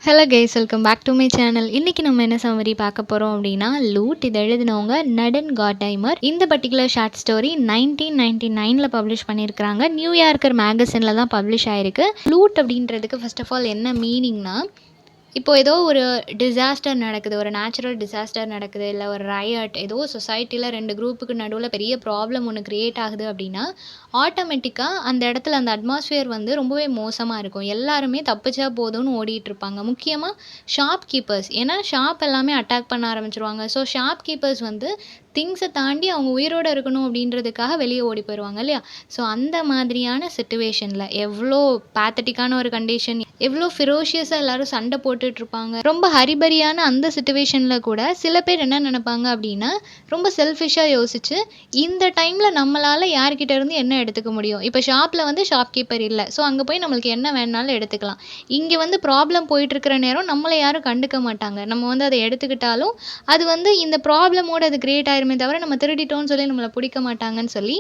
Hello guys, welcome back to my channel. இன்றைக்கி நம்ம என்ன சம்மரி பார்க்க போகிறோம் அப்படின்னா, லூட். இதை எழுதினவங்க நடன் காட்டைமர். இந்த பர்டிகுலர் ஷார்ட் ஸ்டோரி 1999 பப்ளிஷ் பண்ணியிருக்கிறாங்க. நியூயார்க்கர் மேகசினில் தான் பப்ளிஷ் ஆகிருக்கு. லூட் அப்படின்றதுக்கு ஃபர்ஸ்ட் ஆஃப் ஆல் என்ன மீனிங்னா, இப்போது ஏதோ ஒரு டிசாஸ்டர் நடக்குது, ஒரு நேச்சுரல் டிசாஸ்டர் நடக்குது, இல்லை ஒரு ரயட், ஏதோ சொசைட்டியில் 2 குரூப்புக்கு நடுவில் பெரிய ப்ராப்ளம் ஒன்று க்ரியேட் ஆகுது அப்படின்னா, ஆட்டோமேட்டிக்காக அந்த இடத்துல அந்த அட்மாஸ்ஃபியர் வந்து ரொம்பவே மோசமாக இருக்கும். எல்லாருமே தப்பிச்சா போதும்னு ஓடிட்டுருப்பாங்க. முக்கியமாக ஷாப் கீப்பர்ஸ், ஏன்னா ஷாப் எல்லாமே அட்டாக் பண்ண ஆரம்பிச்சிருவாங்க. ஸோ ஷாப் கீப்பர்ஸ் வந்து திங்ஸை தாண்டி அவங்க உயிரோடு இருக்கணும் அப்படின்றதுக்காக வெளியே ஓடி போயிடுவாங்க இல்லையா? ஸோ அந்த மாதிரியான சிச்சுவேஷனில் எவ்வளோ பேத்தட்டிக்கான ஒரு கண்டிஷன், எவ்வளோ ஃபிரோஷியஸாக எல்லோரும் சண்டை போட்டுட்ருப்பாங்க. ரொம்ப ஹரிபரியான அந்த சிச்சுவேஷனில் கூட சில பேர் என்ன நினைப்பாங்க அப்படின்னா, ரொம்ப செல்ஃபிஷாக யோசிச்சு இந்த டைமில் நம்மளால் யார்கிட்ட இருந்து என்ன எடுத்துக்க முடியும். இப்போ ஷாப்பில் வந்து ஷாப் கீப்பர் இல்லை, ஸோ அங்கே போய் நம்மளுக்கு என்ன வேணாலும் எடுத்துக்கலாம். இங்கே வந்து ப்ராப்ளம் போயிட்டுருக்கிற நேரம் நம்மளை யாரும் கண்டுக்க மாட்டாங்க. நம்ம வந்து அதை எடுத்துக்கிட்டாலும் அது வந்து இந்த ப்ராப்ளமோடு அது கிரியேட் ஆயிருமே தவிர நம்ம திருடிட்டோன்னு சொல்லி நம்மளை பிடிக்க மாட்டாங்கன்னு சொல்லி,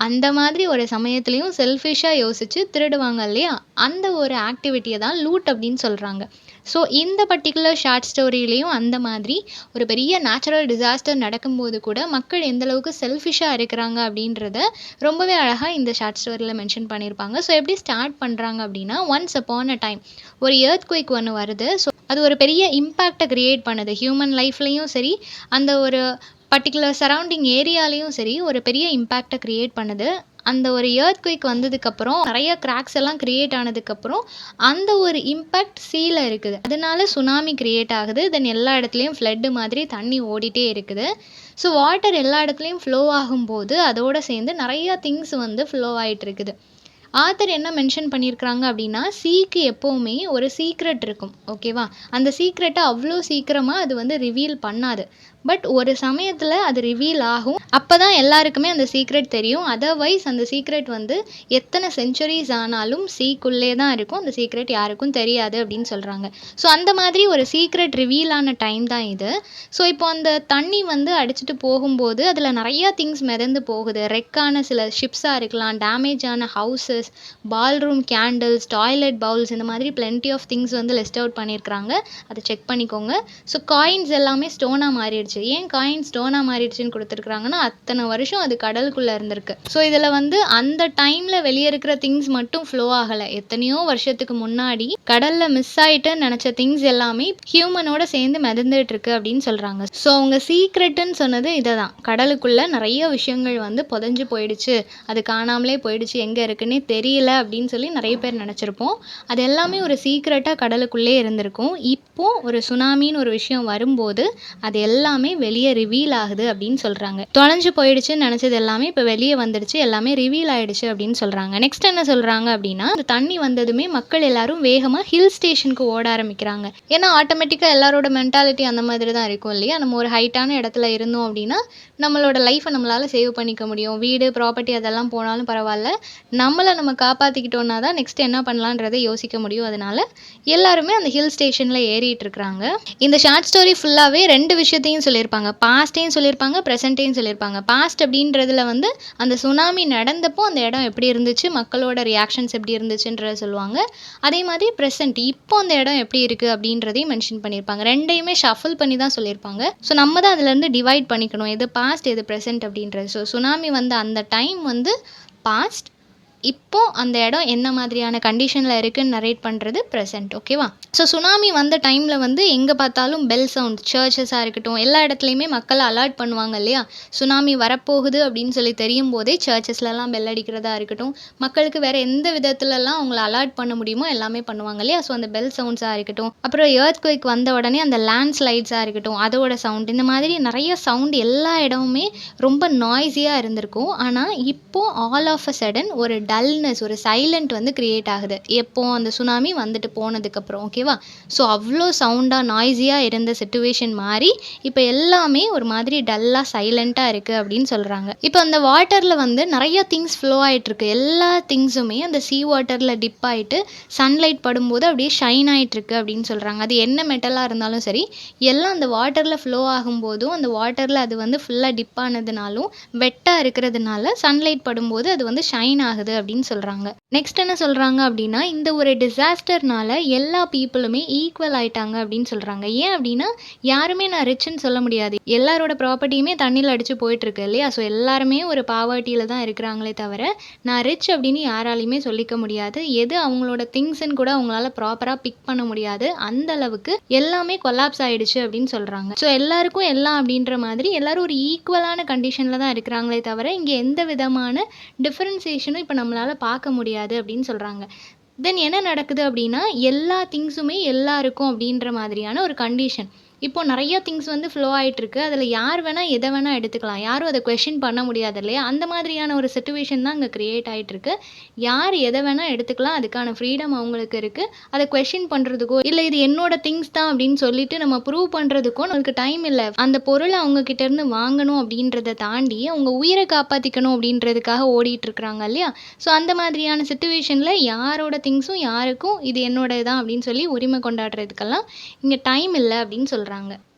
அந்த மாதிரி ஒரு சமயத்துலேயும் செல்ஃபிஷாக யோசித்து திருடுவாங்க இல்லையா? அந்த ஒரு ஆக்டிவிட்டியை தான் லூட் அப்படின்னு சொல்கிறாங்க. ஸோ இந்த பர்டிகுலர் ஷார்ட் ஸ்டோரியிலையும் அந்த மாதிரி ஒரு பெரிய நேச்சுரல் டிசாஸ்டர் நடக்கும்போது கூட மக்கள் எந்தளவுக்கு செல்ஃபிஷாக இருக்கிறாங்க அப்படின்றத ரொம்பவே அழகாக இந்த ஷார்ட் ஸ்டோரியில் மென்ஷன் பண்ணியிருப்பாங்க. ஸோ எப்படி ஸ்டார்ட் பண்ணுறாங்க அப்படின்னா, ஒன்ஸ் அப்பான் அ டைம் ஒரு எர்த்குவேக் ஒன்று வருது. ஸோ அது ஒரு பெரிய இம்பேக்டை க்ரியேட் பண்ணுது. ஹியூமன் லைஃப்லேயும் சரி, அந்த ஒரு பர்டிகுலர் சரௌண்டிங் ஏரியாலேயும் சரி ஒரு பெரிய இம்பேக்டை க்ரியேட் பண்ணுது. அந்த ஒரு எர்த்குவேக் வந்ததுக்கப்புறம் நிறைய கிராக்ஸ் எல்லாம் க்ரியேட் ஆனதுக்கப்புறம் அந்த ஒரு இம்பேக்ட் சீல இருக்குது. அதனால சுனாமி க்ரியேட் ஆகுது. தென் எல்லா இடத்துலையும் ஃப்ளட்டு மாதிரி தண்ணி ஓடிட்டே இருக்குது. ஸோ வாட்டர் எல்லா இடத்துலையும் ஃப்ளோ ஆகும்போது அதோடு சேர்ந்து நிறையா திங்ஸ் வந்து ஃப்ளோ ஆகிட்டு இருக்குது. ஆத்தர் என்ன மென்ஷன் பண்ணியிருக்கிறாங்க அப்படின்னா, சீக்கு எப்போவுமே ஒரு சீக்ரெட் இருக்கும், ஓகேவா? அந்த சீக்ரெட்டை அவ்வளோ சீக்கிரமாக அது வந்து ரிவீல் பண்ணாது. பட் ஒரு சமயத்தில் அது ரிவீல் ஆகும். அப்போ தான் எல்லாருக்குமே அந்த சீக்ரெட் தெரியும். அதர்வைஸ் அந்த சீக்ரெட் வந்து எத்தனை செஞ்சுரிஸ் ஆனாலும் சீக்குள்ளே தான் இருக்கும். அந்த சீக்ரெட் யாருக்கும் தெரியாது அப்படின்னு சொல்கிறாங்க. ஸோ அந்த மாதிரி ஒரு சீக்ரெட் ரிவீல் ஆன டைம் தான் இது. ஸோ இப்போ அந்த தண்ணி வந்து அடிச்சுட்டு போகும்போது அதில் நிறையா திங்ஸ் மிதந்து போகுது. ரெக்கான சில ஷிப்ஸாக இருக்கலாம், டேமேஜ் ஆன houses, ballroom candles, toilet bowls, இந்த மாதிரி பிளென்டி ஆஃப் திங்ஸ் வந்து லிஸ்ட் அவுட் பண்ணியிருக்கிறாங்க. அதை செக் பண்ணிக்கோங்க. ஸோ காயின்ஸ் எல்லாமே ஸ்டோனாக மாறிடுச்சு. ஏன் காயின் ஸ்டோனாக மாறிடுச்சுன்னு கொடுத்துருக்குறாங்கன்னா, அத்தனை வருஷம் அது கடலுக்குள்ளே இருந்திருக்கு. ஸோ இதில் வந்து அந்த டைமில் வெளியே இருக்கிற திங்ஸ் மட்டும் ஃப்ளோ ஆகலை. எத்தனையோ வருஷத்துக்கு முன்னாடி கடலில் மிஸ் ஆகிட்டுன்னு நினச்ச திங்ஸ் எல்லாமே ஹியூமனோட சேர்ந்து மிதந்துட்டு இருக்கு அப்படின்னு சொல்கிறாங்க. ஸோ அவங்க சீக்ரெட்டுன்னு சொன்னது இதை தான். கடலுக்குள்ளே நிறைய விஷயங்கள் வந்து புதைஞ்சு போயிடுச்சு, அது காணாமலே போயிடுச்சு, எங்கே இருக்குன்னே தெரியல அப்படின்னு சொல்லி நிறைய பேர் நினச்சிருப்போம். அது எல்லாமே ஒரு சீக்ரெட்டாக கடலுக்குள்ளே இருந்திருக்கும். இப்போது ஒரு சுனாமின்னு ஒரு விஷயம் வரும்போது அது எல்லாமே வெளியே ரிவீல் ஆகுது அப்படின்னு சொல்கிறாங்க. தொலைஞ்சு போயிடுச்சுன்னு நினச்சது எல்லாமே இப்போ வெளியே வந்துடுச்சு, எல்லாமே ரிவீல் ஆகிடுச்சு அப்படின்னு சொல்கிறாங்க. நெக்ஸ்ட் என்ன சொல்கிறாங்க அப்படின்னா, அந்த தண்ணி வந்ததுமே மக்கள் எல்லாரும் வேகமாக ஹில் ஸ்டேஷனுக்கு ஓட ஆரம்பிக்கிறாங்க. ஏன்னா ஆட்டோமேட்டிக்காக எல்லாரோட மென்டாலிட்டி அந்த மாதிரி தான் இருக்கும் இல்லையா? நம்ம ஒரு ஹைட்டான இடத்துல இருந்தோம் அப்படின்னா நம்மளோட லைஃப்பை நம்மளால் சேவ் பண்ணிக்க முடியும். வீடு, ப்ராப்பர்ட்டி அதெல்லாம் போனாலும் பரவாயில்ல, நம்மளை நம்ம காப்பாற்றிக்கிட்டோன்னா தான் நெக்ஸ்ட் என்ன பண்ணலான்றதை யோசிக்க முடியும். அதனால எல்லாருமே அந்த ஹில் ஸ்டேஷனில் ஏறிட்டு இருக்கிறாங்க. இந்த ஷார்ட் ஸ்டோரி ஃபுல்லாகவே 2 விஷயத்தையும் சொல்லியிருப்பாங்க. பாஸ்ட்டையும் சொல்லியிருப்பாங்க, ப்ரெசென்ட்டையும் சொல்லியிருப்பாங்க. பாஸ்ட் அப்படின்றதுல வந்து அந்த சுனாமி நடந்தப்போ அந்த இடம் எப்படி இருந்துச்சு, மக்களோட ரியாக்ஷன்ஸ் எப்படி இருந்துச்சுன்றத சொல்லுவாங்க. அதே மாதிரி ப்ரெசென்ட் இப்போ அந்த இடம் எப்படி இருக்குது அப்படின்றதையும் மென்ஷன் பண்ணியிருப்பாங்க. 2யுமே ஷஃபில் பண்ணி தான் சொல்லியிருப்பாங்க. ஸோ நம்ம தான் அதுலேருந்து டிவைட் பண்ணிக்கணும், எது பாஸ்ட் எது ப்ரெசென்ட் அப்படின்றது. ஸோ சுனாமி வந்து அந்த டைம் வந்து பாஸ்ட், இப்போது அந்த இடம் என்ன மாதிரியான கண்டிஷனில் இருக்குதுன்னு நரேட் பண்ணுறது ப்ரெசென்ட், ஓகேவா? ஸோ சுனாமி வந்த டைமில் வந்து எங்கே பார்த்தாலும் பெல் சவுண்ட், சர்ச்சஸாக இருக்கட்டும், எல்லா இடத்துலையுமே மக்களை அலர்ட் பண்ணுவாங்க இல்லையா? சுனாமி வரப்போகுது அப்படின்னு சொல்லி தெரியும் போதே சர்ச்சஸ்லலாம் பெல் அடிக்கிறதா இருக்கட்டும், மக்களுக்கு வேறு எந்த விதத்துலலாம் அவங்கள அலர்ட் பண்ண முடியுமோ எல்லாமே பண்ணுவாங்க இல்லையா? ஸோ அந்த பெல் சவுண்ட்ஸாக இருக்கட்டும், அப்புறம் எர்த்குவேக் வந்த உடனே அந்த லேண்ட் ஸ்லைட்ஸாக இருக்கட்டும், அதோட சவுண்ட், இந்த மாதிரி நிறைய சவுண்ட் எல்லா இடமுமே ரொம்ப நாய்ஸியாக இருந்திருக்கும். ஆனால் இப்போது ஆல் ஆஃப் அ சடன் ஒரு டல்னஸ், ஒரு சைலண்ட் வந்து கிரியேட் ஆகுது. எப்போ அந்த சுனாமி வந்துட்டு போனதுக்கப்புறம், ஓகேவா? ஸோ அவ்வளோ சவுண்டாக நாய்ஸியாக இருந்த சிச்சுவேஷன் மாறி இப்போ எல்லாமே ஒரு மாதிரி டல்லாக சைலண்ட்டாக இருக்குது அப்படின்னு சொல்கிறாங்க. இப்போ அந்த வாட்டரில் வந்து நிறைய திங்ஸ் ஃப்ளோ ஆகிட்டுருக்கு. எல்லா திங்ஸுமே அந்த சீ வாட்டரில் டிப் ஆகிட்டு சன்லைட் படும்போது அப்படியே ஷைன் ஆகிட்டுருக்கு அப்படின்னு சொல்கிறாங்க. அது என்ன மெட்டலாக இருந்தாலும் சரி, எல்லாம் அந்த வாட்டரில் ஃப்ளோ ஆகும்போதும் அந்த வாட்டரில் அது வந்து ஃபுல்லாக டிப் ஆனதுனாலும் வெட்டாக இருக்கிறதுனால சன்லைட் படும்போது அது வந்து ஷைன் ஆகுது அப்படின்னு சொல்கிறாங்க. நெக்ஸ்ட் என்ன சொல்கிறாங்க அப்படின்னா, இந்த ஒரு டிசாஸ்டர்னால எல்லா பீப்புளுமே ஈக்குவல் ஆயிட்டாங்க அப்படின்னு சொல்கிறாங்க. ஏன் அப்படின்னா, யாருமே நான் ரிச்சுன்னு சொல்ல முடியாது. எல்லாரோட ப்ராப்பர்ட்டியுமே தண்ணியில் அடித்து போயிட்டுருக்கு இல்லையா? ஸோ எல்லாருமே ஒரு பாவர்ட்டியில் தான் இருக்கிறாங்களே தவிர, நான் ரிச் அப்படின்னு யாராலையுமே சொல்லிக்க முடியாது. எது அவங்களோட திங்ஸ்ன்னு கூட அவங்களால ப்ராப்பராக பிக் பண்ண முடியாது. அந்த அளவுக்கு எல்லாமே கொலாப்ஸ் ஆயிடுச்சு அப்படின்னு சொல்கிறாங்க. ஸோ எல்லாருக்கும் எல்லாம் அப்படின்ற மாதிரி எல்லாரும் ஒரு ஈக்குவலான கண்டிஷனில் தான் இருக்கிறாங்களே தவிர, இங்கே எந்த விதமான டிஃபரன்சியேஷனும் இப்போ நம்மளால பார்க்க முடியாது அப்படின்னு சொல்கிறாங்க. தென் என்ன நடக்குது அப்படின்னா, எல்லா திங்ஸுமே எல்லாருக்கும் அப்படின்ற மாதிரியான ஒரு கண்டிஷன். இப்போ நெறைய திங்ஸ் வந்து ஃப்ளோ ஆயிட்டிருக்கு. அதில யார் வேணா எத வேணா எடுத்துக்கலாம். யாரும் அத கொஸ்டின் பண்ண முடியாது இல்லையா? அந்த மாதிரியான ஒரு சிச்சுவேஷன் தான் அங்க கிரியேட் ஆயிட்டிருக்கு. யார் எத வேணா எடுத்துக்கலாம். அதுக்கான ஃப்ரீடம் அவங்களுக்கு இருக்கு. அத கொஸ்டின் பண்றதுக்கோ, இல்ல இது என்னோட திங்ஸ் தான் அப்படின்னு சொல்லிட்டு நம்ம ப்ரூவ் பண்றதுக்கோ நமக்கு டைம் இல்ல. அந்த பொருள அவங்க கிட்ட இருந்து வாங்கணும் அப்படின்றத தாண்டி, அவங்க உயிர காப்பாத்திக்கணும் அப்படின்றதுக்காக ஓடிட்டு இருக்கிறாங்க இல்லையா? ஸோ அந்த மாதிரியான சிச்சுவேஷன்ல யாரோட திங்ஸும் யாருக்கும் இது என்னோடது தான் அப்படின்னு சொல்லி உரிமை கொண்டாடுறதுக்கெல்லாம் இங்க டைம் இல்ல அப்படின்னு சொல்றாங்க.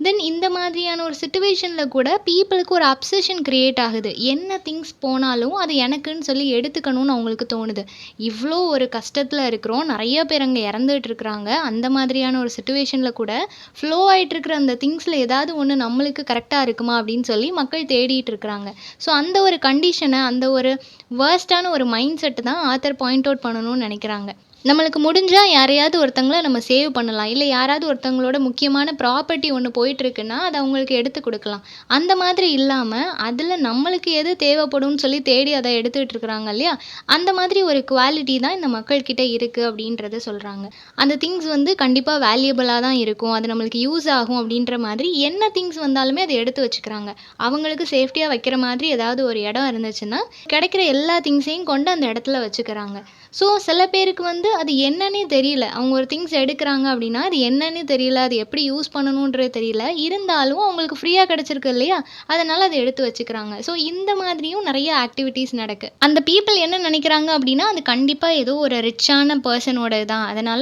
தென் இந்த மாதிரியான ஒரு சிச்சுவேஷன்ல கூட பீப்பிளுக்கு ஒரு அப்சஷன் கிரியேட் ஆகுது. என்ன திங்ஸ் போனாலும் அது எனக்குன்னு சொல்லி எடுத்துக்கணும்னு அவங்களுக்கு தோணுது. இவ்ளோ ஒரு கஷ்டத்துல இருக்கிறோம். நெறைய பேர் அங்க இறந்துட்டு இருக்கிறாங்க. அந்த மாதிரியான ஒரு சிச்சுவேஷன்ல கூட ஃப்ளோ ஆயிட்டு இருக்கிற அந்த திங்ஸ்ல ஏதாவது ஒண்ணு நம்மளுக்கு கரெக்ட்டா இருக்குமா அப்படின்னு சொல்லி மக்கள் தேடிட்டு இருக்கிறாங்க. ஸோ அந்த ஒரு கண்டிஷன, அந்த ஒரு வொர்ஸ்ட்டான ஒரு மைண்ட் செட் தான் ஆத்தர் பாயிண்ட் அவுட் பண்ணணும்னு நெனைக்கிறாங்க. நம்மளுக்கு முடிஞ்சா யாரையாவது ஒருத்தங்கள நம்ம சேவ் பண்ணலாம். இல்ல யாராவது ஒருத்தவங்களோட முக்கியமான ப்ராப்பர்ட்டி ஒண்ணு போயிட்டுருக்குன்னா, அத அவங்களுக்கு எடுத்து குடுக்கலாம். அந்த மாதிரி இல்லாம, அதுல நம்மளுக்கு எது தேவைப்படும்னு சொல்லி தேடி அத எடுத்துட்டு இருக்கிறாங்க இல்லையா? அந்த மாதிரி ஒரு குவாலிட்டி தான் இந்த மக்கள் கிட்ட இருக்கு அப்படின்றத சொல்றாங்க. அந்த திங்ஸ் வந்து கண்டிப்பா வேல்யூபிளா தான் இருக்கும். அது நம்மளுக்கு யூஸ் ஆகும் அப்படின்ற மாதிரி என்ன திங்ஸ் வந்தாலுமே அத எடுத்து வச்சுக்கிறாங்க. அவங்களுக்கு சேஃப்டியா வைக்கிற மாதிரி ஏதாவது ஒரு இடம் இருந்துச்சுன்னா, கிடைக்கிற எல்லா திங்ஸையும் கொண்டு அந்த இடத்துல வச்சுக்கிறாங்க. ஸோ சில பேருக்கு வந்து அது என்னன்னே தெரியல. அவங்க ஒரு திங்ஸ் எடுக்குறாங்க அப்படின்னா, அது என்னன்னே தெரியல. அது எப்படி யூஸ் பண்ணணுன்றது தெரியல. இருந்தாலும் அவங்களுக்கு ஃப்ரீயா கிடைச்சிருக்கு இல்லையா? அதனால அத எடுத்து வச்சுக்கிறாங்க. ஸோ இந்த மாதிரியும் நெறைய ஆக்டிவிட்டீஸ் நடக்கு. அந்த பீப்பிள் என்ன நினைக்கிறாங்க அப்படின்னா, அது கண்டிப்பா ஏதோ ஒரு ரிச்சான பெர்சனோடது தான். அதனால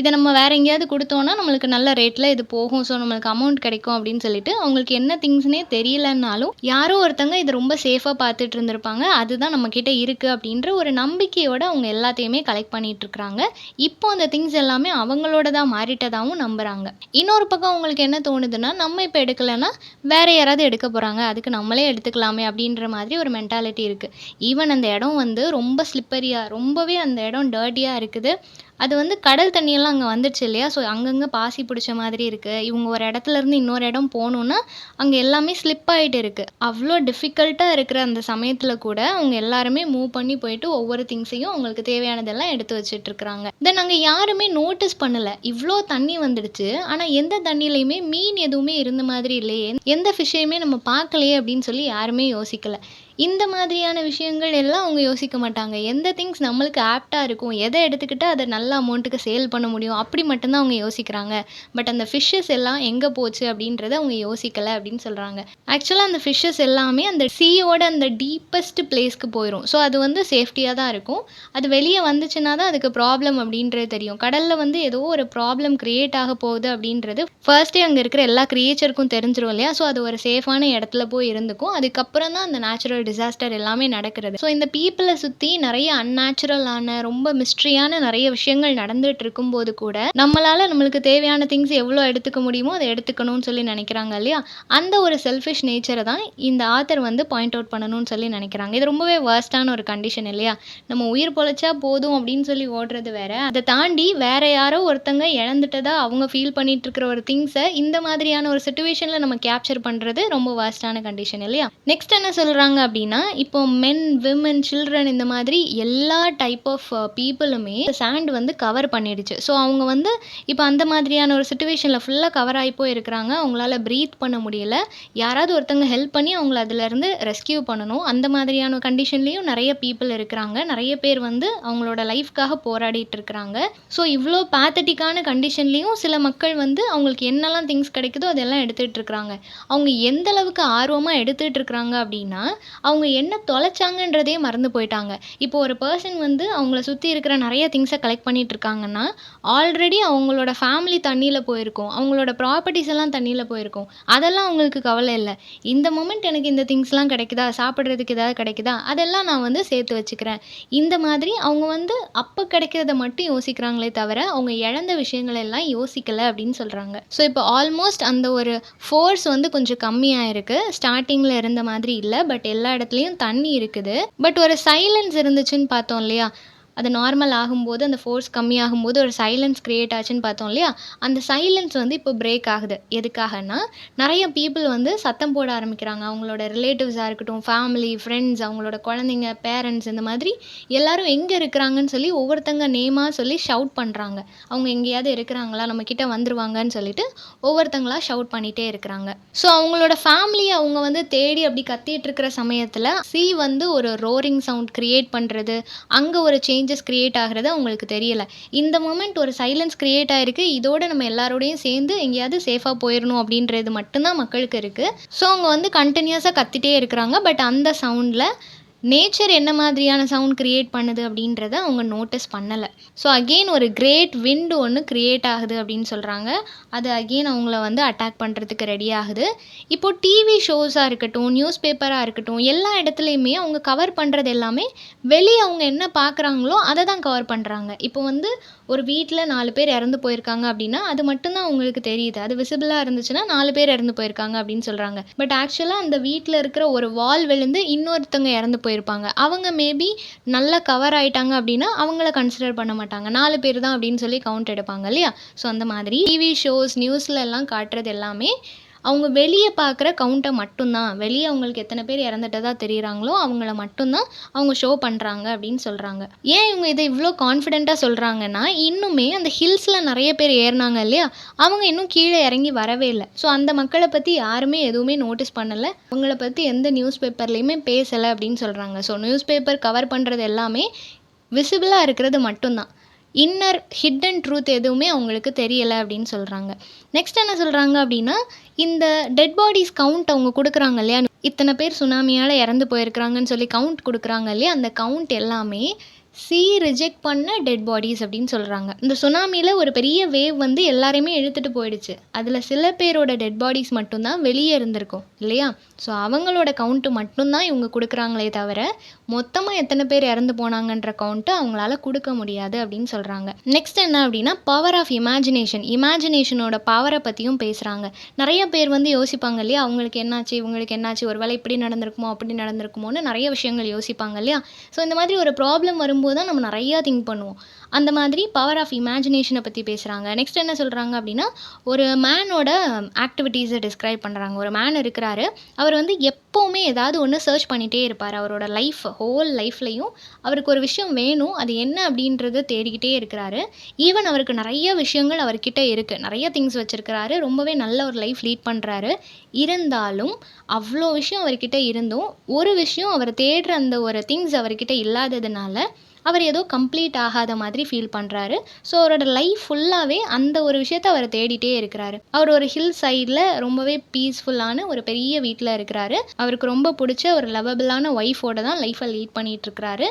இத நம்ம வேற எங்கேயாவது குடுத்தோம்னா, நம்மளுக்கு நல்ல ரேட்ல இது போகும். ஸோ நம்மளுக்கு அமௌண்ட் கிடைக்கும் அப்படின்னு சொல்லிட்டு, அவங்களுக்கு என்ன திங்ஸ்ன்னே தெரியலன்னாலும், யாரோ ஒருத்தங்க இத ரொம்ப சேஃபா பார்த்துட்டு இருந்திருப்பாங்க. அதுதான் நம்ம கிட்ட இருக்கு அப்படின்ற ஒரு நம்பிக்கையோட அவங்க எல்லாத்தையுமே கலெக்ட் பண்ணிட்டு இருக்கிறாங்க. இப்போ அந்த திங்ஸ் எல்லாமே அவங்களோடதா மாறிட்டதாவும் நம்புறாங்க. இன்னொரு பக்கம் அவங்களுக்கு என்ன தோணுதுன்னா, நம்ம இப்ப எடுக்கலன்னா, வேற யாராவது எடுக்க போறாங்க. அதுக்கு நம்மளே எடுத்துக்கலாமே அப்படின்ற மாதிரி ஒரு மென்டாலிட்டி இருக்கு. ஈவன் அந்த இடம் வந்து ரொம்ப ஸ்லிப்பரியா, ரொம்பவே அந்த இடம் டர்ட்டியா இருக்குது. அது வந்து கடல் தண்ணியெல்லாம் அங்க வந்துருச்சு இல்லையா? ஸோ அங்கங்க பாசி பிடிச்ச மாதிரி இருக்கு. இவங்க ஒரு இடத்துல இருந்து இன்னொரு இடம் போணும்னா, அங்க எல்லாமே ஸ்லிப் ஆயிட்டு இருக்கு. அவ்ளோ டிஃபிகல்ட்டா இருக்கிற அந்த சமயத்துல கூட, அவங்க எல்லாருமே மூவ் பண்ணி போயிட்டு ஒவ்வொரு திங்ஸையும் அவங்களுக்கு தேவையானதெல்லாம் எடுத்து வச்சுட்டு இருக்கிறாங்க. தென் அங்க யாருமே நோட்டீஸ் பண்ணல. இவ்ளோ தண்ணி வந்துடுச்சு. ஆனா எந்த தண்ணியிலயுமே மீன் எதுவுமே இருந்த மாதிரி இல்லையே. எந்த ஃபிஷ்ஷையுமே நம்ம பார்க்கலையே அப்படின்னு சொல்லி யாருமே யோசிக்கல. இந்த மாதிரியான விஷயங்கள் எல்லாம் அவங்க யோசிக்க மாட்டாங்க. எந்த திங்ஸ் நம்மளுக்கு ஆப்ட்டா இருக்கும், எத எடுத்துக்கிட்டா அத நல்ல அமௌண்ட்டுக்கு சேல் பண்ண முடியும், அப்படி மட்டும் தான் அவங்க யோசிக்கிறாங்க. பட் அந்த ஃபிஷ்ஷஸ் எல்லாம் எங்க போச்சு அப்படின்றத அவங்க யோசிக்கல அப்படின்னு சொல்றாங்க. ஆக்சுவலா அந்த ஃபிஷ்ஷஸ் எல்லாமே அந்த சீயோட அந்த டீப்பஸ்ட் பிளேஸ்க்கு போயிரும். ஸோ அது வந்து சேஃப்டியா தான் இருக்கும். அது வெளிய வந்துச்சுன்னா தான் அதுக்கு ப்ராப்ளம் அப்படின்றது தெரியும். கடல்ல வந்து ஏதோ ஒரு ப்ராப்ளம் கிரியேட் ஆக போகுது அப்படின்றது ஃபர்ஸ்ட்டே அங்க இருக்கிற எல்லா கிரியேச்சருக்கும் தெரிஞ்சிரும் இல்லையா? ஸோ அது ஒரு சேஃபான இடத்துல போய் இருந்துக்கும். அதுக்கப்புறம் தான் அந்த நேச்சுரல் டிசாஸ்டர் எல்லாமே நடக்கிறது. ஸோ இந்த பீப்பிள சுத்தி நெறைய அன்நேச்சுரலான, ரொம்ப மிஸ்ட்ரியான நெறைய விஷயங்கள் நடந்துட்டு இருக்கும்போது கூட, நம்மளுக்கு தேவையான திங்ஸ் எவ்வளோ எடுத்துக்க முடியுமோ, அத எடுத்துக்கணும்னு சொல்லி நெனைக்கிறாங்க இல்லையா? அந்த ஒரு செல்ஃபிஷ் நேச்சர தான் இந்த ஆத்தர் வந்து பாயிண்ட் அவுட் பண்ணணும்னு சொல்லி நெனைக்கிறாங்க. இது ரொம்பவே வொர்ஸ்ட்டான ஒரு கண்டிஷன் இல்லையா? நம்ம உயிர் பொழச்சா போதும் அப்படின்னு சொல்லி ஓடுறது வேற. அத தாண்டி வேற யாரோ ஒருத்தங்க இழந்துட்டதா அவங்க ஃபீல் பண்ணிட்டு இருக்கிற ஒரு திங்ஸ இந்த மாதிரியான ஒரு சிச்சுவேஷன்ல நம்ம கேப்சர் பண்றது ரொம்ப வொர்ஸ்ட்டான கண்டிஷன் இல்லையா? நெக்ஸ்ட் என்ன சொல்றாங்க அப்படின்னா, இப்போ மென், விமன், சில்ட்ரன் இந்த மாதிரி எல்லா டைப் ஆஃப் பீப்பிளுமே சாண்ட் வந்து கவர் பண்ணிடுச்சு. ஸோ அவங்க வந்து இப்போ அந்த மாதிரியான ஒரு சிச்சுவேஷன்ல ஃபுல்லா கவர் ஆகி போய் இருக்கிறாங்க. அவங்களால பிரீத் பண்ண முடியல. யாராவது ஒருத்தங்க ஹெல்ப் பண்ணி அவங்கள அதுலேருந்து ரெஸ்க்யூ பண்ணணும். அந்த மாதிரியான கண்டிஷன்லேயும் நெறைய பீப்பிள் இருக்கிறாங்க. நெறைய பேர் வந்து அவங்களோட லைஃப்க்காக போராடிட்டு இருக்கிறாங்க. ஸோ இவ்ளோ பேத்தட்டிக்கான கண்டிஷன்லேயும் சில மக்கள் வந்து அவங்களுக்கு என்னெல்லாம் திங்ஸ் கிடைக்குதோ அதெல்லாம் எடுத்துட்டு இருக்கிறாங்க. அவங்க எந்த அளவுக்கு ஆர்வமா எடுத்துட்டு இருக்கிறாங்க அப்படின்னா, அவங்க என்ன தொலைச்சாங்கன்றதே மறந்து போயிட்டாங்க. இப்போ ஒரு பெர்சன் வந்து அவங்கள சுத்தி இருக்கிற நெறைய திங்ஸ கலெக்ட் பண்ணிட்டு இருக்காங்கன்னா, ஆல்ரெடி அவங்களோட ஃபேமிலி தண்ணீல போயிருக்கும். அவங்களோட ப்ராப்பர்ட்டீஸ் எல்லாம் தண்ணீல போயிருக்கும். அதெல்லாம் அவங்களுக்கு கவல இல்ல. இந்த மொமெண்ட் எனக்கு இந்த திங்ஸ்லாம் கிடைக்குதா? சாப்பிடுறதுக்கு ஏதாவது கிடைக்குதா? அதெல்லாம் நான் வந்து சேர்த்து வச்சுக்கிறேன். இந்த மாதிரி அவங்க வந்து அப்ப கிடைக்கிறத மட்டும் யோசிக்கிறாங்களே தவிர, அவங்க இழந்த விஷயங்கள எல்லாம் யோசிக்கல அப்படின்னு சொல்றாங்க. ஸோ இப்போ ஆல்மோஸ்ட் அந்த ஒரு ஃபோர்ஸ் வந்து கொஞ்சம் கம்மியாயிருக்கு. ஸ்டார்ட்டிங்ல இருந்த மாதிரி இல்ல. பட் எல்லா இடத்துலயும் தண்ணி இருக்குது. பட் ஒரு சைலன்ஸ் இருந்துச்சுன்னு பார்த்தோம் இல்லையா? அது நார்மல் ஆகும்போது, அந்த ஃபோர்ஸ் கம்மியாகும்போது ஒரு சைலன்ஸ் கிரியேட் ஆச்சுன்னு பார்த்தோம் இல்லையா? அந்த சைலன்ஸ் வந்து இப்போ பிரேக் ஆகுது. எதுக்காகன்னா, நெறைய பீப்பிள் வந்து சத்தம் போட ஆரம்பிக்கிறாங்க. அவங்களோட ரிலேட்டிவ்ஸா இருக்கட்டும், ஃபேமிலி, ஃப்ரெண்ட்ஸ், அவங்களோட குழந்தைங்க, பேரண்ட்ஸ் இந்த மாதிரி எல்லாரும் எங்க இருக்கிறாங்கன்னு சொல்லி ஒவ்வொருத்தங்க நேமா சொல்லி ஷவுட் பண்றாங்க. அவங்க எங்கேயாவது இருக்கிறாங்களா? நம்ம கிட்ட வந்துருவாங்கன்னு சொல்லிட்டு ஒவ்வொருத்தங்களா ஷவுட் பண்ணிட்டே இருக்கிறாங்க. ஸோ அவங்களோட ஃபேமிலிய அவங்க வந்து தேடி அப்படி கத்திட்டு இருக்கிற சமயத்துல, வந்து ஒரு ரோரிங் சவுண்ட் கிரியேட் பண்றது, அங்க ஒரு சேஞ்சஸ் கிரியேட் ஆகுறது அவங்களுக்கு தெரியல. இந்த மொமெண்ட் ஒரு சைலன்ஸ் கிரியேட் ஆயிருக்கு. இதோட நம்ம எல்லாரோடையும் சேர்ந்து எங்கேயாவது சேஃபா போயிரணும் அப்படின்றது மட்டும் தான் மக்களுக்கு இருக்கு. ஸோ அவங்க வந்து கன்டினியூஸா கத்திட்டே இருக்கிறாங்க. பட் அந்த சவுண்ட்ல நேச்சர் என்ன மாதிரியான சவுண்ட் கிரியேட் பண்ணுது அப்படின்றத அவங்க நோட்டீஸ் பண்ணல. ஸோ அகெயின் ஒரு கிரேட் விண்ட் ஒண்ணு கிரியேட் ஆகுது அப்படின்னு சொல்றாங்க. அது அகெயின் அவங்கள வந்து அட்டாக் பண்றதுக்கு ரெடி ஆகுது. இப்போ டிவி ஷோஸா இருக்கட்டும், நியூஸ் பேப்பரா இருக்கட்டும், எல்லா இடத்துலயுமே அவங்க கவர் பண்றது எல்லாமே வெளிய அவங்க என்ன பார்க்குறாங்களோ அத தான் கவர் பண்றாங்க. இப்போ வந்து ஒரு வீட்ல 4 பேர் இறந்து போயிருக்காங்க அப்படின்னா, அது மட்டும் தான் அவங்களுக்கு தெரியுது. அது விசிபிளா இருந்துச்சுன்னா 4 பேர் இறந்து போயிருக்காங்க அப்படின்னு சொல்றாங்க. பட் ஆக்சுவலா அந்த வீட்ல இருக்கிற ஒரு வால் விழுந்து இன்னொருத்தவங்க இறந்து போயிருப்பாங்க. அவங்க மேபி நல்லா கவர் ஆயிட்டாங்க அப்படின்னா, அவங்கள கன்சிடர் பண்ண மாட்டாங்க. 4 பேர் தான் அப்படின்னு சொல்லி கவுண்ட் எடுப்பாங்க இல்லையா? ஸோ அந்த மாதிரி டிவி ஷோஸ், நியூஸ்ல எல்லாம் காட்டுறது எல்லாமே அவங்க வெளிய பார்க்குற கவுண்ட்ட மட்டும் தான். வெளிய அவங்களுக்கு எத்தன பேர் இறந்துட்டதா தெரியிறாங்களோ, அவங்கள மட்டும் தான் அவங்க ஷோ பண்றாங்க அப்படின்னு சொல்றாங்க. ஏன் இவங்க இத இவ்ளோ கான்ஃபிடென்ட்டா சொல்றாங்கன்னா, இன்னுமே அந்த ஹில்ஸ்ல நெறைய பேர் ஏறுனாங்க இல்லையா? அவங்க இன்னும் கீழ இறங்கி வரவே இல்ல. ஸோ அந்த மக்கள பத்தி யாருமே எதுவுமே நோட்டீஸ் பண்ணல. அவங்கள பத்தி எந்த நியூஸ் பேப்பர்லயுமே பேசல அப்படின்னு சொல்றாங்க. ஸோ நியூஸ் பேப்பர் கவர் பண்றது எல்லாமே விசிபிளா இருக்கிறது மட்டும் தான். இன்னர் ஹிட்டன் ட்ரூத் எதுவுமே அவங்களுக்கு தெரியல அப்படின்னு சொல்றாங்க. நெக்ஸ்ட் என்ன சொல்றாங்க அப்படின்னா, இந்த டெட் பாடிஸ் கவுண்ட் அவங்க குடுக்குறாங்க இல்லையா? இத்தன பேர் சுனாமியால இறந்து போயிருக்கிறாங்கன்னு சொல்லி கவுண்ட் குடுக்குறாங்க இல்லையா? அந்த கவுண்ட் எல்லாமே ரிஜெக்ட் பண்ண டெட் பாடிஸ் அப்படின்னு சொல்றாங்க. இந்த சுனாமில ஒரு பெரிய வேவ் வந்து எல்லாரையுமே இழுத்துட்டு போயிடுச்சு. அதுல சில பேரோட டெட் பாடிஸ் மட்டும் தான் வெளிய இருந்திருக்கும் இல்லையா? ஸோ அவங்களோட கவுண்ட் மட்டும் தான் இவங்க குடுக்குறாங்களே தவிர, மொத்தமா எத்தன பேர் இறந்து போனாங்கன்ற கவுண்ட் அவங்களால குடுக்க முடியாது அப்படின்னு சொல்றாங்க. நெக்ஸ்ட் என்ன அப்படின்னா, பவர் ஆஃப் இமேஜினேஷன். இமேஜினேஷனோட பவர பத்தியும் பேசுறாங்க. நெறைய பேர் வந்து யோசிப்பாங்க இல்லையா? அவங்களுக்கு என்னாச்சு? இவங்களுக்கு என்னாச்சு? ஒரு வேளை இப்படி நடந்திருக்குமோ, அப்படி நடந்திருக்குமோன்னு நெறைய விஷயங்கள் யோசிப்பாங்க இல்லையா? ஸோ இந்த மாதிரி ஒரு ப்ராப்ளம் வரும்போது தான் நம்ம நெறையா திங்க் பண்ணுவோம். அந்த மாதிரி பவர் ஆஃப் இமேஜினேஷன பத்தி பேசுறாங்க. நெக்ஸ்ட் என்ன சொல்றாங்க அப்படின்னா, ஒரு மேனோட ஆக்டிவிட்டீஸ டிஸ்கிரைப் பண்றாங்க. ஒரு மேன் இருக்கிறாரு. அவர் வந்து எப்பவுமே ஏதாவது ஒண்ணு சர்ச் பண்ணிட்டே இருப்பாரு. அவரோட ஹோல் லைஃப்லயும் அவருக்கு ஒரு விஷயம் வேணும். அது என்ன அப்படின்றத தேடிக்கிட்டே இருக்கிறாரு. ஈவன் அவருக்கு நெறைய விஷயங்கள் அவர்கிட்ட இருக்கு. நெறைய திங்ஸ் வச்சிருக்கிறாரு. ரொம்பவே நல்ல ஒரு லைஃப் லீட் பண்றாரு. இருந்தாலும் அவ்ளோ விஷயம் அவர்கிட்ட இருந்தும், ஒரு விஷயம் அவர் தேடுற அந்த ஒரு திங்ஸ் அவர்கிட்ட இல்லாததுனால, அவர் ஏதோ கம்ப்ளீட் ஆகாத மாதிரி ஃபீல் பண்றாரு. ஸோ அவரோட லைஃப் ஃபுல்லாவே அந்த ஒரு விஷயத்த அவர் தேடிட்டே இருக்கிறாரு. அவர் ஒரு ஹில் சைட்ல ரொம்பவே பீஸ்ஃபுல்லான ஒரு பெரிய வீட்ல இருக்கிறாரு. அவருக்கு ரொம்ப புடிச்ச ஒரு லவபிளான ஒய்ஃபோட தான் லைஃப்ப லீட் பண்ணிட்டு இருக்கிறாரு.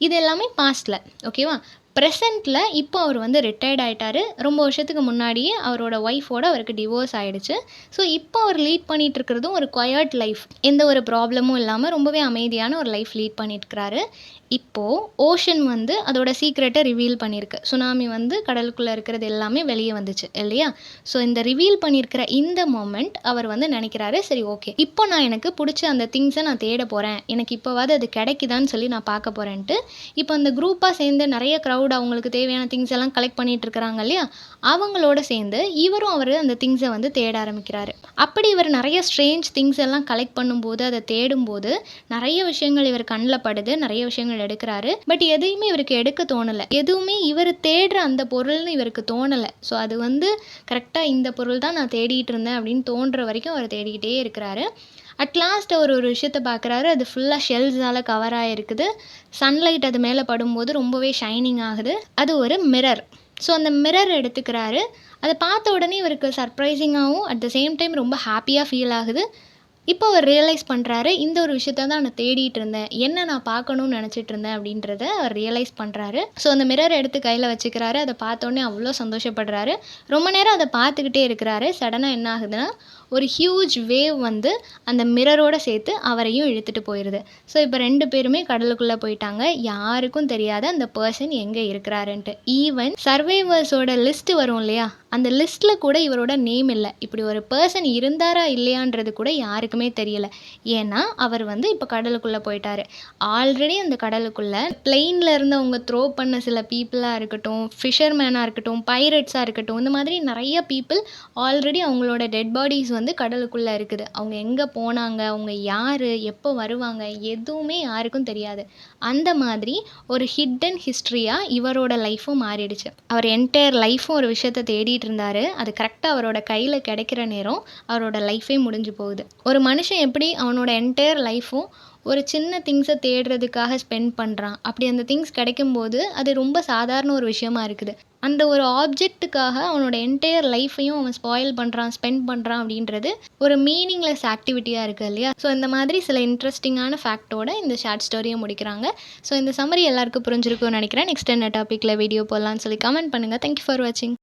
இது எல்லாமே பாஸ்ட்ல. ஓகேவா? பிரசன்ட்ல இப்போ அவர் வந்து ரிட்டயர்ட் ஆயிட்டாரு. ரொம்ப வருஷத்துக்கு முன்னாடியே அவரோட ஒய்ஃபோட அவருக்கு டிவோர்ஸ் ஆயிடுச்சு. ஸோ இப்போ அவர் லீட் பண்ணிட்டு இருக்கிறதும் ஒரு குயட் லைஃப். எந்த ஒரு ப்ராப்ளமும் இல்லாம ரொம்பவே அமைதியான ஒரு லைஃப் லீட் பண்ணிட்டு இருக்கிறாரு. இப்போ ஓஷன் வந்து அதோட சீக்ரெட்ட ரிவீல் பண்ணியிருக்கு. சுனாமி வந்து கடலுக்குள்ள இருக்கிறது எல்லாமே வெளிய வந்துச்சு இல்லையா? ஸோ இந்த ரிவீல் பண்ணியிருக்கிற இந்த மொமெண்ட் அவர் வந்து நினைக்கிறாரு, சரி ஓகே. இப்போ நான் எனக்கு புடிச்ச அந்த திங்ஸ நான் தேட போறேன். எனக்கு இப்போவாது அது கிடைக்குதான்னு சொல்லி நான் பார்க்க போறேன்ட்டு, இப்போ அந்த குரூப்பா சேர்ந்து நெறைய கிரவுட் அவங்களுக்கு தேவையான திங்ஸ் எல்லாம் கலெக்ட் பண்ணிட்டு இருக்கிறாங்க இல்லையா? அவங்களோட சேர்ந்து இவரும் அந்த திங்ஸ வந்து தேட ஆரம்பிக்கிறாரு. அப்படி இவர் நெறைய ஸ்ட்ரேஞ்ச் திங்ஸ் எல்லாம் கலெக்ட் பண்ணும்போது, அத தேடும்போது நெறைய விஷயங்கள் இவர் கண்ல படுது. நெறைய விஷயங்கள் எடுக்கிறாரு. பட் எதையுமே இவருக்கு எடுக்க தோணல. எதுவுமே இவர் தேடுற அந்த பொருள்னு இவருக்கு தோணல. ஸோ அது வந்து கரெக்ட்டா இந்த பொருள் தான் நான் தேடிட்டு இருந்தேன் அப்படின்னு தோன்ற வரைக்கும் அவர் தேடிக்கிட்டே இருக்கிறாரு. அட் லாஸ்ட் அவர் ஒரு விஷயத்த பார்க்குறாரு. அது ஃபுல்லா ஷெல்ஸ்னால கவர் ஆயிருக்குது. சன்லைட் அது மேல படும்போது ரொம்பவே ஷைனிங் ஆகுது. அது ஒரு மிரர். ஸோ அந்த மிரர் எடுத்துக்கிறாரு. அத பார்த்த உடனே இவருக்கு சர்ப்ரைசிங்காவும், அட் த சேம் டைம் ரொம்ப ஹாப்பியா ஃபீல் ஆகுது. இப்போ அவர் ரியலைஸ் பண்ணுறாரு, இந்த ஒரு விஷயத்த தான் நான் தேடிட்டு இருந்தேன். என்ன நான் பார்க்கணும்னு நெனச்சிட்டு இருந்தேன் அப்படின்றத அவர் ரியலைஸ் பண்ணுறாரு. ஸோ அந்த மிரர் எடுத்து கையில வச்சுக்கிறாரு. அத பார்த்தோனே அவ்ளோ சந்தோஷப்படுறாரு. ரொம்ப நேரம் அத பார்த்துக்கிட்டே இருக்கிறாரு. சடனா என்ன ஆகுதுன்னா, ஒரு ஹியூஜ் வேவ் வந்து அந்த மிரரோட சேர்த்து அவரையும் இழுத்துட்டு போயிருது. ஸோ இப்போ 2 பேருமே கடலுக்குள்ள போயிட்டாங்க. யாருக்கும் தெரியாத அந்த பெர்சன் எங்க இருக்கிறாருன்ட்டு. ஈவன் சர்வைவர்ஸோட லிஸ்ட் வரும் இல்லையா? அந்த லிஸ்ட்ல கூட இவரோட நேம் இல்ல. இப்படி ஒரு பெர்சன் இருந்தாரா இல்லையான்றது கூட யாருக்குமே தெரியல. ஏன்னா, அவர் வந்து இப்ப கடலுக்குள்ள போயிட்டாரு. ஆல்ரெடி அந்த கடலுக்குள்ள பிளெயின்ல இருந்தவங்க த்ரோ பண்ண சில பீப்பிளா இருக்கட்டும், ஃபிஷர்மேனா இருக்கட்டும், பைரட்ஸா இருக்கட்டும், இந்த மாதிரி நெறைய பீப்பிள் ஆல்ரெடி அவங்களோட டெட் பாடிஸ் வந்து கடலுக்குள்ள இருக்குது. அவங்க எங்க போனாங்க? அவங்க யாரு? எப்போ வருவாங்க? எதுவுமே யாருக்கும் தெரியாது. அந்த மாதிரி ஒரு ஹிட்டன் ஹிஸ்ட்ரியா இவரோட லைஃப்பும் மாறிடுச்சு. அவர் என்டையர் லைஃப்பும் ஒரு விஷயத்த தேடிட்டு இருந்தாரு. அது கரெக்ட்டா அவரோட கையில கிடைக்கிற நேரம், அவரோட லைஃபே முடிஞ்சு போகுது. ஒரு மனுஷன் எப்படி அவனோட என்டையர் லைஃப்பும் ஒரு சின்ன திங்ஸ தேடுறதுக்காக ஸ்பெண்ட் பண்றான். அப்படி அந்த திங்ஸ் கிடைக்கும்போது, அது ரொம்ப சாதாரண ஒரு விஷயமா இருக்குது. அந்த ஒரு ஆப்ஜெக்ட்டுக்காக அவனோட என்டையர் லைஃப்பையும் அவன் ஸ்பாயில் பண்றான், ஸ்பெண்ட் பண்றான் அப்படின்றது ஒரு மீனிங்லெஸ் ஆக்டிவிட்டியா இருக்கு இல்லையா? ஸோ இந்த மாதிரி சில இன்ட்ரஸ்டிங்கான ஃபேக்ட்டோட இந்த ஷார்ட் ஸ்டோரிய முடிக்கிறாங்க. ஸோ இந்த சம்மரி எல்லாருக்கும் புரிஞ்சிருக்கும்னு நெனைக்கிறேன். நெக்ஸ்ட் என்ன டாபிக்ல வீடியோ போடலான்னு சொல்லி கமெண்ட் பண்ணுங்க. தேங்க் யூ ஃபார் வாட்சிங்.